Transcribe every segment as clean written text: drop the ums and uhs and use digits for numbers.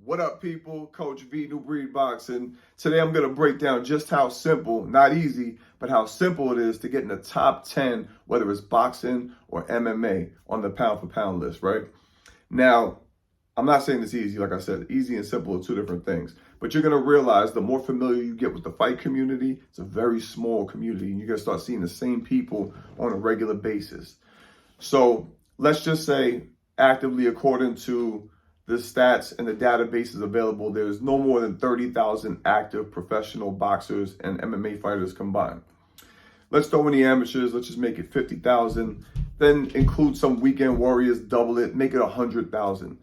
What up, people? Coach V, New Breed Boxing. Today I'm going to break down just how simple, not easy, but how simple it is to get in the top 10, whether it's boxing or MMA, on the pound for pound list, right? Now, I'm not saying it's easy. Like I said, easy and simple are two different things. But you're going to realize the more familiar you get with the fight community, it's a very small community, and you're going to start seeing the same people on a regular basis. So let's just say, actively, according to the stats and the databases available, there's no more than 30,000 active professional boxers and MMA fighters combined. Let's throw in the amateurs. Let's just make it 50,000. Then include some weekend warriors, double it, make it 100,000.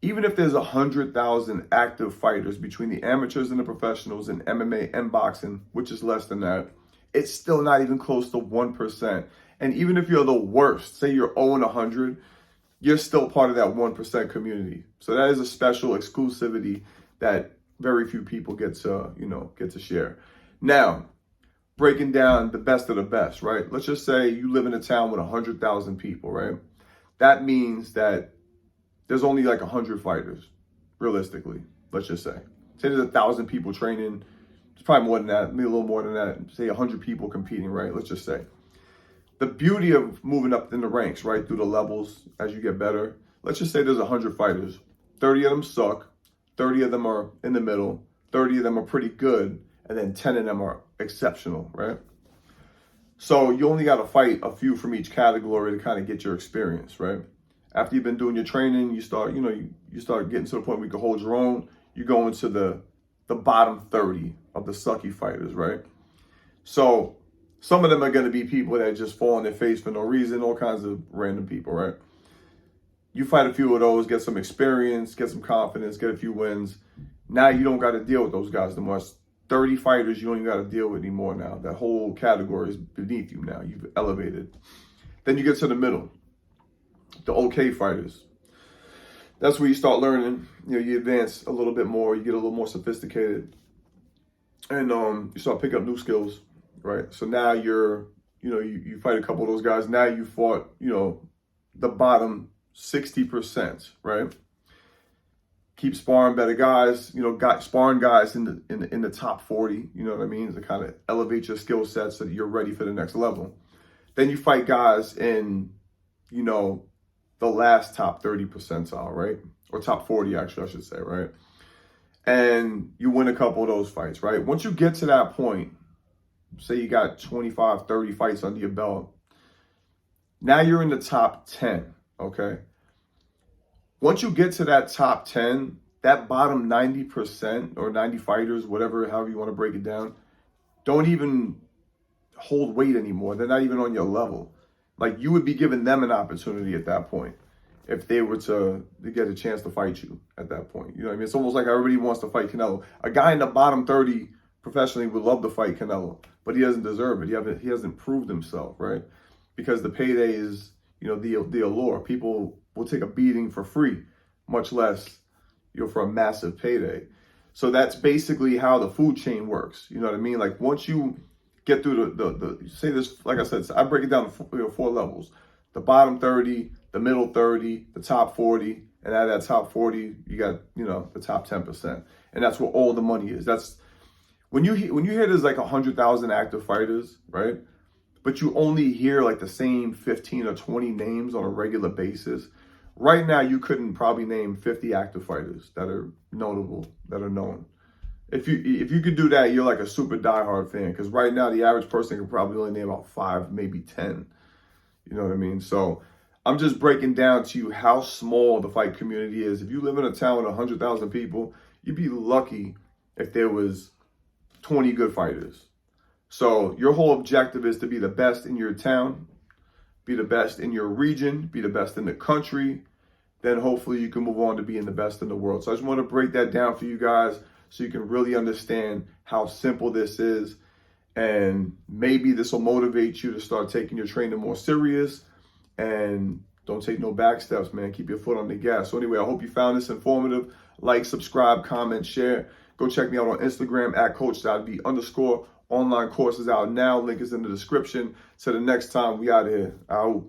Even if there's 100,000 active fighters between the amateurs and the professionals in MMA and boxing, which is less than that, it's still not even close to 1%. And even if you're the worst, say you're 0-100, you're still part of that 1% community. So that is a special exclusivity that very few people get to share. Now, breaking down the best of the best, right? Let's just say you live in a town with 100,000 people, right? That means that there's only like 100 fighters, realistically. Let's just say there's 1,000 people training. It's probably more than that, maybe a little more than that. Say 100 people competing, right? Let's just say. The beauty of moving up in the ranks, right, through the levels as you get better, let's just say there's 100 fighters. 30 of them suck, 30 of them are in the middle, 30 of them are pretty good, and then 10 of them are exceptional, right? So you only got to fight a few from each category to kind of get your experience, right? After you've been doing your training, you start getting to the point where you can hold your own. You go into the bottom 30 of the sucky fighters, right? So some of them are going to be people that just fall on their face for no reason, all kinds of random people, right? You fight a few of those, get some experience, get some confidence, get a few wins. Now you don't got to deal with those guys no more. 30 fighters you don't even got to deal with anymore now. That whole category is beneath you now. You've elevated. Then you get to the middle, the okay fighters. That's where you start learning. You advance a little bit more. You get a little more sophisticated. And you start picking up new skills. Right. So now you fight a couple of those guys. Now you fought, the bottom 60%, right? Keep sparring better guys, sparring guys in the top 40, you know what I mean? To kind of elevate your skill set so that you're ready for the next level. Then you fight guys in, the last top 30 percentile, right? Or top 40, actually, I should say, right? And you win a couple of those fights, right? Once you get to that point, say you got 25, 30 fights under your belt. Now you're in the top 10, okay? Once you get to that top 10, that bottom 90% or 90 fighters, however you want to break it down, don't even hold weight anymore. They're not even on your level. Like, you would be giving them an opportunity at that point if they were to get a chance to fight you at that point. You know what I mean? It's almost like everybody wants to fight Canelo. A guy in the bottom 30 professionally would love to fight Canelo, but he doesn't deserve it. He hasn't proved himself, right? Because the payday is, the allure. People will take a beating for free, much less, for a massive payday. So that's basically how the food chain works. You know what I mean? Like, once you get through the say this, like I said, I break it down to 4 levels: the bottom 30, the middle 30, the top 40, and out of that top 40, you got, the top 10%, and that's where all the money is. That's when you hear there's like 100,000 active fighters, right? But you only hear like the same 15 or 20 names on a regular basis. Right now, you couldn't probably name 50 active fighters that are notable, that are known. If you could do that, you're like a super diehard fan. Because right now, the average person can probably only name about 5, maybe 10. You know what I mean? So I'm just breaking down to you how small the fight community is. If you live in a town with 100,000 people, you'd be lucky if there was 20 good fighters. So your whole objective is to be the best in your town, be the best in your region, be the best in the country. Then hopefully you can move on to being the best in the world. So I just want to break that down for you guys so you can really understand how simple this is. And maybe this will motivate you to start taking your training more serious. And don't take no back steps, man. Keep your foot on the gas. So anyway, I hope you found this informative. Like, subscribe, comment, share. Go check me out on Instagram at coach.v_. Online courses out now. Link is in the description. Till the next time, we out of here. Out.